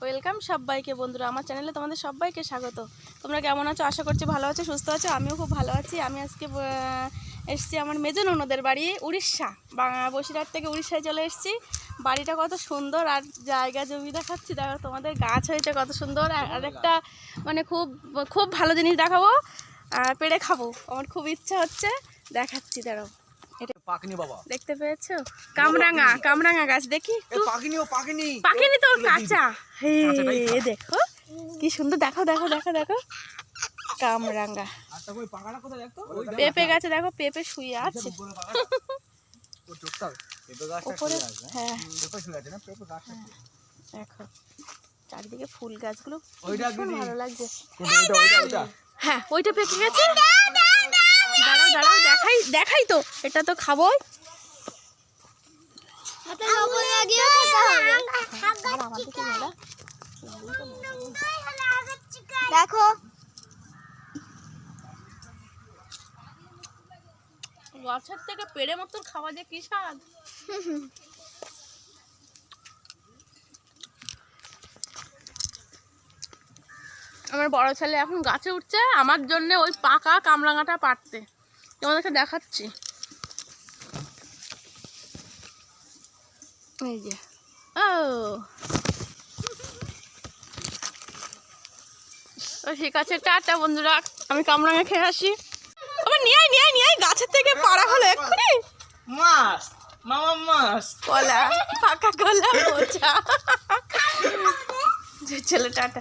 Welcome সবাইকে বন্ধুরা, আমার চ্যানেলে তোমাদের সবাইকে স্বাগত। তোমরা কেমন আছো? আশা করছি ভালো আছো, সুস্থ আছো। আমিও খুব ভালো আছি। আমি আজকে এসেছি আমার মেজো ননদের বাড়ি, উড়িষ্যা। বসিরহাট থেকে উড়িষ্যায় চলে এসেছি। বাড়িটা কত সুন্দর, আর জায়গা জমি দেখাচ্ছি। দেখো তোমাদের, গাছ হয়েছে কত সুন্দর। আর একটা মানে খুব খুব ভালো জিনিস দেখাবো, পেড়ে খাবো। আমার খুব ইচ্ছা হচ্ছে, দেখাচ্ছি। দাঁড়াও, দেখতে পেয়েছো? কামরাঙা গাছ। দেখি পাখিনি তো, কাঁচা। দেখো কি সুন্দর, দেখো দেখো দেখো দেখো, কামরাঙা। পেঁপে গাছে দেখো, পেঁপে শুয়ে আছে। হ্যাঁ দেখো, চারিদিকে ফুল গাছগুলো ভালো লাগছে। হ্যাঁ, ওইটা পেকে গেছে। দাঁড়াও দাঁড়াও, দেখাই তো, এটা তো খাবোই। দেখো, গাছের থেকে পেড়ে মতন খাওয়া যায়, কি স্বাদ। আমার বড় ছেলে এখন গাছে উঠছে আমার জন্য ওই পাকা কামরাঙাটা পাড়তে। তোমাদেরকে দেখাচ্ছি, এই যে। ও ঠিক আছে, টাটা বন্ধুরা, আমি কামরাঙা খেয়ে আসি। আবার নিয়ে গাছের থেকে পাড়া হলো এক্ষুনি। মাছ মামা, মাছ, কলা, পাকা কলা, মোচা। ছেলে টাটা।